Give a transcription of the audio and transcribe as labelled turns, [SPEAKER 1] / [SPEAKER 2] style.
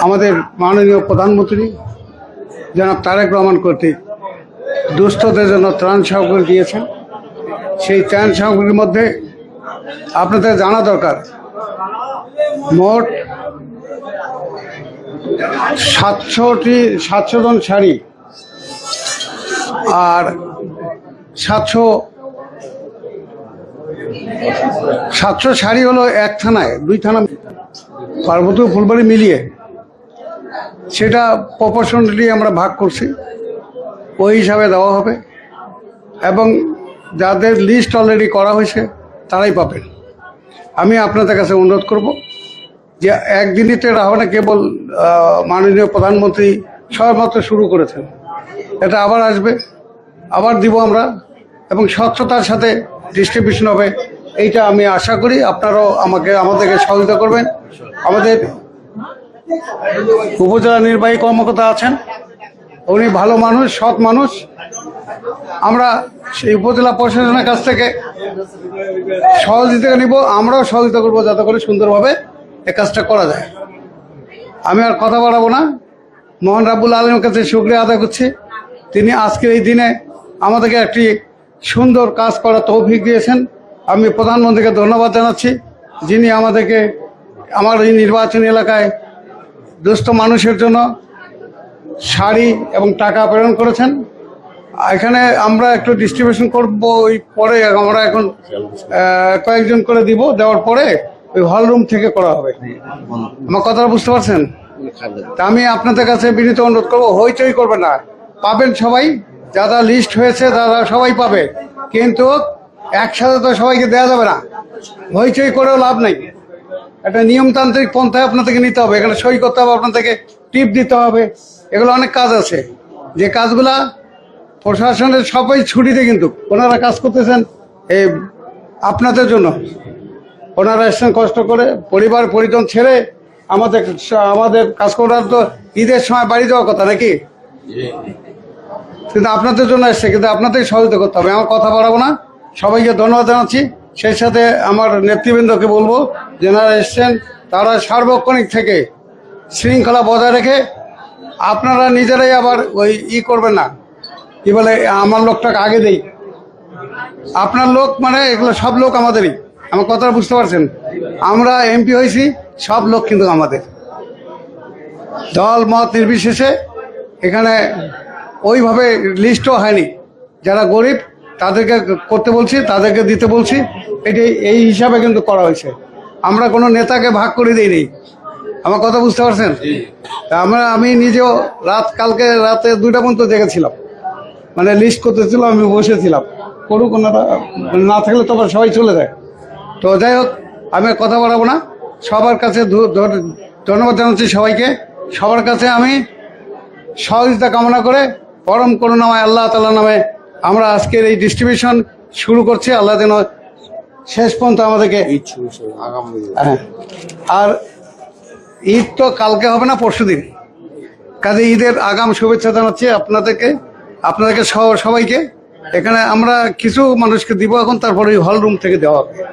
[SPEAKER 1] আমাদের মাননীয় প্রধানমন্ত্রী জনাব তারেক রহমান কর্তৃক দুস্থদের জন্য ত্রাণ সামগ্রী দিয়েছেন। সেই ত্রাণ সামগ্রীর মধ্যে আপনাদের জানা দরকার, মোট 700 জন শাড়ি আর 700 শাড়ি হলো এক থানায়, 2 থানা পার্বতী ফুলবাড়ি মিলিয়ে, সেটা প্রপোর্শনালি আমরা ভাগ করছি, ওই হিসাবে দেওয়া হবে। এবং যাদের লিস্ট অলরেডি করা হয়েছে তারাই পাবেন। আমি আপনাদের কাছে অনুরোধ করব যে একদিনই তো এটা হবে না, কেবল মাননীয় প্রধানমন্ত্রী সবেমাত্র শুরু করেছেন, এটা আবার আসবে, আবার দিব আমরা, এবং স্বচ্ছতার সাথে ডিস্ট্রিবিউশন হবে, এইটা আমি আশা করি। আপনারাও আমাদেরকে সহযোগিতা করবেন। আমাদের উপজেলা নির্বাহী কর্মকর্তা আছেন, উনি ভালো মানুষ, সৎ মানুষ। আমরা সেই উপজেলা প্রশাসনের কাছ থেকে সহযোগিতা নিব, আমরাও সহযোগিতা করবো যাতে করে সুন্দরভাবে এই কাজটা করা যায়। আমি আর কথা বাড়াবো না, মহান রাব্বুল আলামিনের কাছে শুকরিয়া আদায় করছি, তিনি আজকের এই দিনে আমাদেরকে একটি সুন্দর কাজ করার তৌফিক দিয়েছেন। আমি প্রধানমন্ত্রীকে ধন্যবাদ জানাচ্ছি, যিনি আমাদেরকে আমার এই নির্বাচনী এলাকায় দুস্থ মানুষের জন্য শাড়ি এবং টাকা প্রেরণ করেছেন। এখানে আমরা একটু ডিস্ট্রিবিউশন করবো, ওই পরে আমরা এখন কয়েকজন করে দিব, দেওয়ার পরে ওই হল রুম থেকে করা হবে। আমার কথাটা বুঝতে পারছেন? তা আমি আপনাদের কাছে বিনীত অনুরোধ করবো, হইচই করবে না, পাবেন সবাই, যারা লিস্ট হয়েছে তারা সবাই পাবে, কিন্তু একসাথে তো সবাইকে দেওয়া যাবে না, হইচই করেও লাভ নেই। একটা নিয়মতান্ত্রিক পন্থায় আপনাদেরকে নিতে হবে, এখানে সই করতে হবে, আপনাদেরকে টিপ দিতে হবে, এগুলো অনেক কাজ আছে, যে কাজগুলা প্রশাসনের সবাই ছুটিতে, কিন্তু ওনারা কাজ করতেছেন এই আপনাদের জন্য। ওনারা এসছেন কষ্ট করে, পরিবার পরিজন ছেড়ে আমাদের কাজ করার, তো ঈদের সময় বাড়ি যাওয়ার কথা নাকি, কিন্তু আপনাদের জন্য এসছে, কিন্তু আপনাদের সহযোগিতা করতে হবে। আমার কথা বাড়াবো না, সবাইকে ধন্যবাদ জানাচ্ছি। সেই সাথে আমার নেতৃবৃন্দকে বলবো, যারা এসছেন তারা সার্বক্ষণিক থেকে শৃঙ্খলা বজায় রেখে, আপনারা নিজেরাই আবার ওই করবেন না, কি বলে আমার লোকটাকে আগে দেই, আপনার লোক মানে এগুলো সব লোক আমাদেরই। আমার কথাটা বুঝতে পারছেন? আমরা এমপি হয়েছি, সব লোক কিন্তু আমাদের, দল মত নির্বিশেষে। এখানে ওইভাবে লিস্টও হয়নি, যারা গরিব তাদেরকে করতে বলছি, তাদেরকে দিতে বলছি, এই হিসাবে কিন্তু করা হয়েছে। আমরা কোনো নেতাকে ভাগ করে দিইনি। আমার কথা বুঝতে পারছেন? আমি নিজেও কালকে রাতে 2টা পর্যন্ত জেগেছিলাম, মানে লিস্ট করতেছিলাম, আমি বসেছিলাম, করুক ওনারা, না থাকলে তো সবাই চলে যায়। তো যাই হোক, আমি কথা বাড়াবো না, সবার কাছে ধন্যবাদ জানাচ্ছি সবাইকে। সবার কাছে আমি সহযোগিতা কামনা করে পরম করুণাময় আল্লাহ তাআলার নামে আমরা আজকের এই ডিস্ট্রিবিউশন শুরু করছি। আল্লাহ যেন শেষ পর্যন্ত আমাদেরকে, আর ঈদ তো কালকে হবে না, পরশুদিন, কাজে ঈদের আগাম শুভেচ্ছা জানাচ্ছি আপনাদেরকে সবাইকে। এখানে আমরা কিছু মানুষকে দিব এখন, তারপরে হল রুম থেকে দেওয়া হবে।